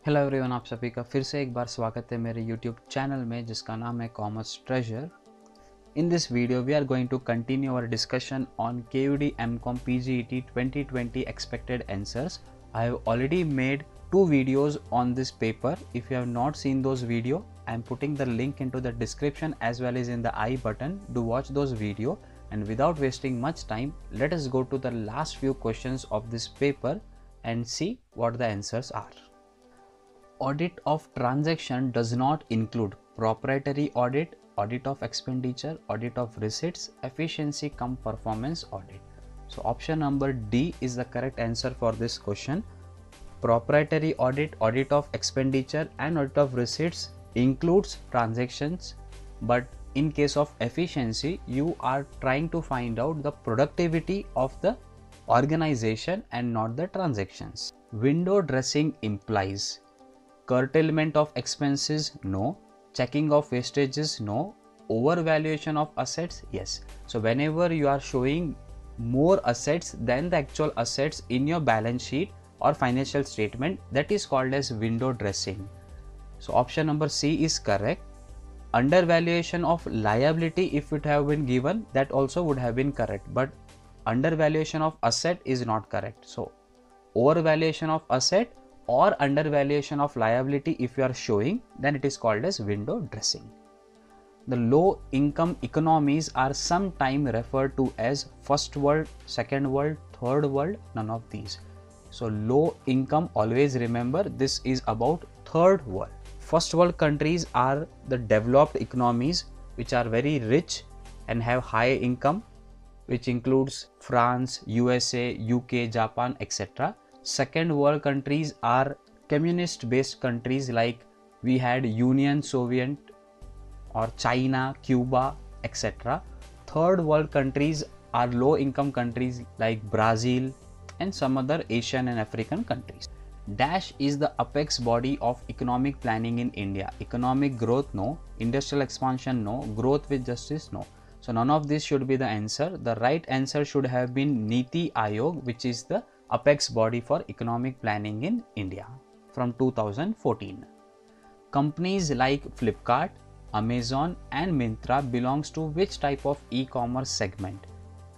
Hello everyone, आप सभी का फिर से एक बार स्वागत है मेरे YouTube चैनल में जिसका नाम है Commerce Treasure. In this video we are going to continue our discussion on KUD Mcom PGET 2020 expected answers. I have already made 2 videos on this paper. If you have not seen those videos, I am putting the link into the description as well as in the I button. Do watch those videos, and without wasting much time, let us go to the last few questions of this paper and see what the answers are. Audit of transaction does not include proprietary audit, audit of expenditure, audit of receipts, efficiency cum performance audit. So option number D is the correct answer for this question. Proprietary audit, audit of expenditure and audit of receipts includes transactions, but in case of efficiency, you are trying to find out the productivity of the organization and not the transactions. Window dressing implies curtailment of expenses, no. Checking of wastages, no. Overvaluation of assets, yes. So whenever you are showing more assets than the actual assets in your balance sheet or financial statement, that is called as window dressing. So option number C is correct. Undervaluation of liability, if it have been given, that also would have been correct, but undervaluation of asset is not correct. So overvaluation of asset or undervaluation of liability if you are showing, then it is called as window dressing. The low income economies are sometimes referred to as first world, second world, third world, none of these. So low income, always remember this is about third world. First world countries are the developed economies which are very rich and have high income, which includes France, USA, UK, Japan, etc. Second world countries are communist based countries like we had Union Soviet or China, Cuba, etc. Third world countries are low income countries like Brazil and some other Asian and African countries. Dash is the apex body of economic planning in India. Economic growth, no. Industrial expansion, no. Growth with justice, no. So none of this should be the answer. The right answer should have been Niti Aayog, which is the apex body for economic planning in India from 2014. Companies like Flipkart, Amazon and Myntra belongs to which type of e-commerce segment?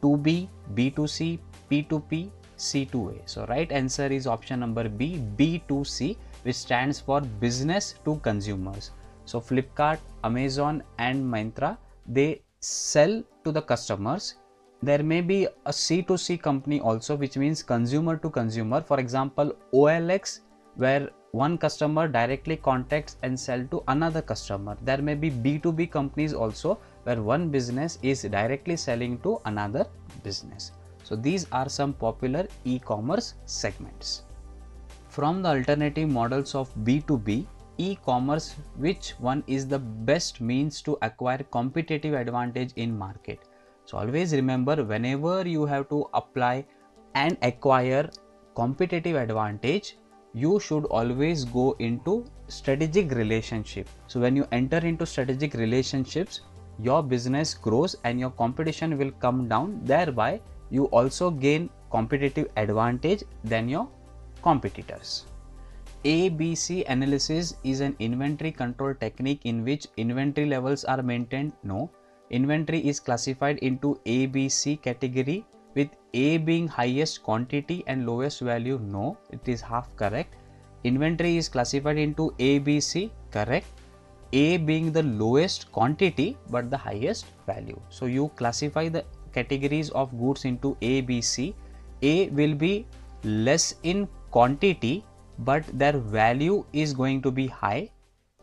2B, B2C, P2P, C2A. So right answer is option number B, B2C, which stands for business to consumers. So Flipkart, Amazon and Myntra, they sell to the customers. There may be a C2C company also, which means consumer to consumer. For example, OLX, where one customer directly contacts and sell to another customer. There may be B2B companies also, where one business is directly selling to another business. So these are some popular e-commerce segments. From the alternative models of B2B e-commerce, which one is the best means to acquire competitive advantage in market? So always remember, whenever you have to apply and acquire competitive advantage, you should always go into strategic relationship. So when you enter into strategic relationships, your business grows and your competition will come down. Thereby, you also gain competitive advantage than your competitors. ABC analysis is an inventory control technique in which inventory levels are maintained. No. Inventory is classified into ABC category, with A being highest quantity and lowest value. No, it is half correct. Inventory is classified into ABC, correct. A being the lowest quantity but the highest value. So you classify the categories of goods into ABC. A will be less in quantity but their value is going to be high.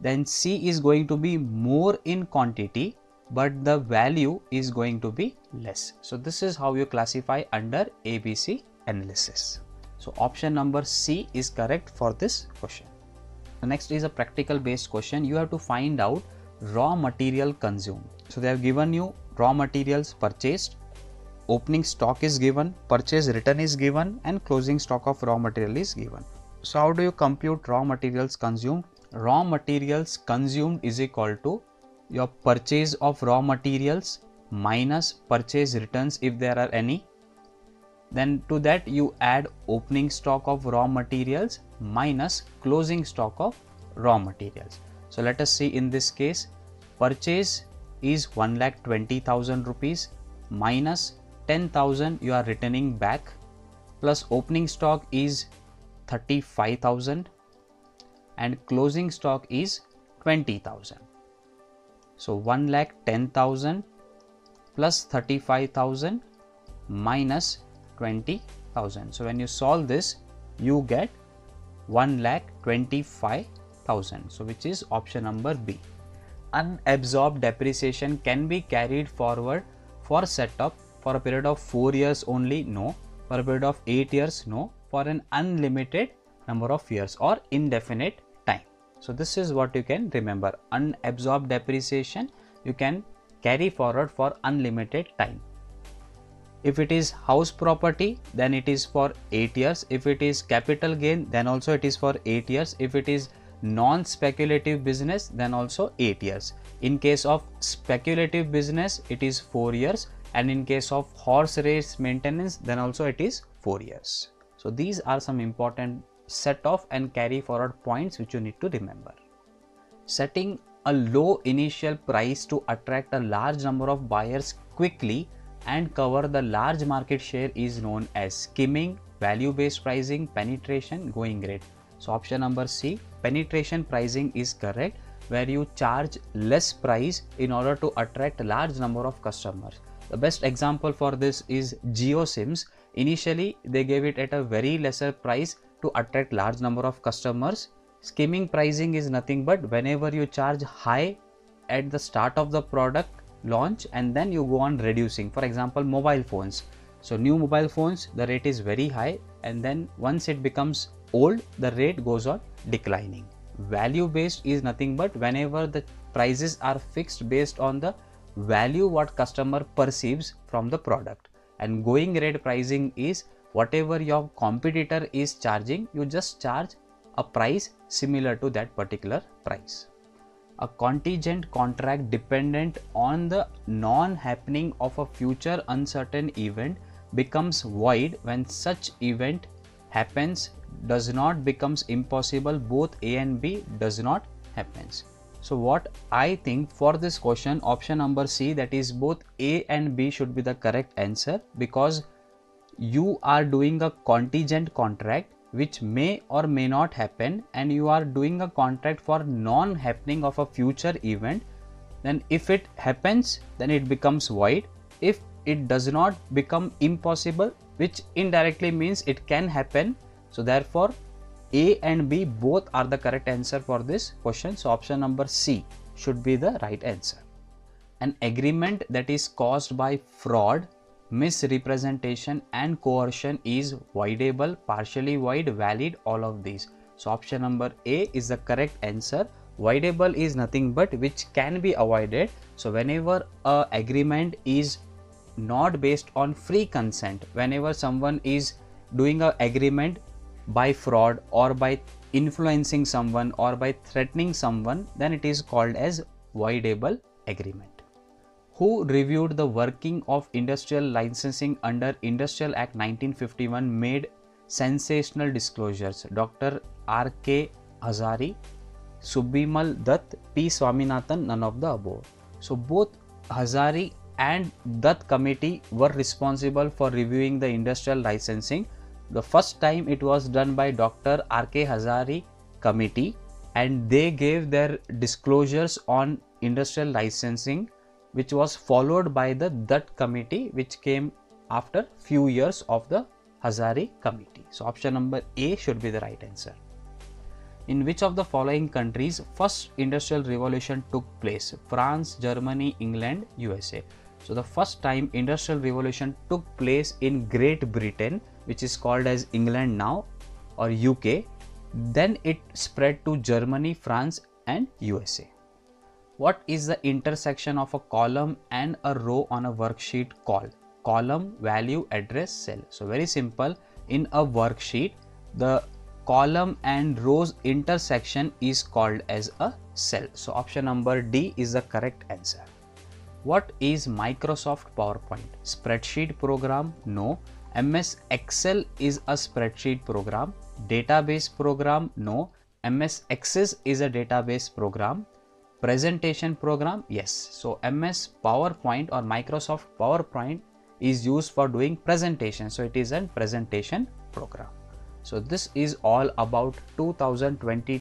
Then C is going to be more in quantity but the value is going to be less. So this is how you classify under ABC analysis. So option number C is correct for this question. The next is a practical based question. You have to find out raw material consumed. So they have given you raw materials purchased, opening stock is given, purchase return is given and closing stock of raw material is given. So how do you compute raw materials consumed? Raw materials consumed is equal to your purchase of raw materials minus purchase returns if there are any, Then to that you add opening stock of raw materials minus closing stock of raw materials. So let us see in this case, purchase is 1,20,000 rupees minus 10,000 you are returning back, plus opening stock is 35,000 and closing stock is 20,000. So 1,10,000 plus 35,000 minus 20,000. So when you solve this, you get 1,25,000. So which is option number B. Unabsorbed depreciation can be carried forward for setup for a period of 4 years only? No. For a period of 8 years? No. For an unlimited number of years or indefinite time. So this is what you can remember. Unabsorbed depreciation you can carry forward for unlimited time. If it is house property, then it is for 8 years. If it is capital gain, then also it is for 8 years. If it is non-speculative business, then also 8 years. In case of speculative business, it is 4 years, and in case of horse race maintenance, then also it is 4 years. So these are some important set off and carry forward points which you need to remember. Setting a low initial price to attract a large number of buyers quickly and cover the large market share is known as skimming, value-based pricing, penetration, going rate. So option number C, penetration pricing is correct, where you charge less price in order to attract a large number of customers. The best example for this is Jio SIMs. Initially, they gave it at a very lesser price to attract large number of customers. Skimming pricing is nothing but whenever you charge high at the start of the product launch and then you go on reducing. For example, mobile phones. So new mobile phones, the rate is very high, and then once it becomes old, the rate goes on declining. Value based is nothing but whenever the prices are fixed based on the value what customer perceives from the product, and going rate pricing is whatever your competitor is charging, you just charge a price similar to that particular price. A contingent contract dependent on the non-happening of a future uncertain event becomes void when such event happens, does not becomes impossible, both A and B does not happens. So what I think for this question, option number C, that is both A and B should be the correct answer, because you are doing a contingent contract which may or may not happen, and you are doing a contract for non-happening of a future event. Then if it happens, then it becomes void. If it does not become impossible, which indirectly means it can happen, so therefore A and B both are the correct answer for this question. So option number C should be the right answer. An agreement that is caused by fraud, misrepresentation and coercion is voidable, partially void, valid, all of these. So option number A is the correct answer. Voidable is nothing but which can be avoided. So whenever a agreement is not based on free consent, whenever someone is doing a agreement by fraud or by influencing someone or by threatening someone, then it is called as voidable agreement. Who reviewed the working of industrial licensing under Industrial Act 1951 made sensational disclosures? Dr. R.K. Hazari, Subbimal Dutt, P. Swaminathan, none of the above. So both Hazari and Dutt committee were responsible for reviewing the industrial licensing. The first time it was done by Dr. R.K. Hazari committee, and they gave their disclosures on industrial licensing, which was followed by the Dutt committee, which came after few years of the Hazari committee. So option number A should be the right answer. In which of the following countries first industrial revolution took place? France, Germany, England, USA. So the first time industrial revolution took place in Great Britain, which is called as England now, or UK. Then it spread to Germany, France and USA. What is the intersection of a column and a row on a worksheet called? Column, value, address, cell. So very simple. In a worksheet, the column and rows intersection is called as a cell. So option number D is the correct answer. What is Microsoft PowerPoint? Spreadsheet program? No. MS Excel is a spreadsheet program. Database program, no. MS Access is a database program. Presentation program, yes. So MS PowerPoint or Microsoft PowerPoint is used for doing presentation. So it is a presentation program. So this is all about 2020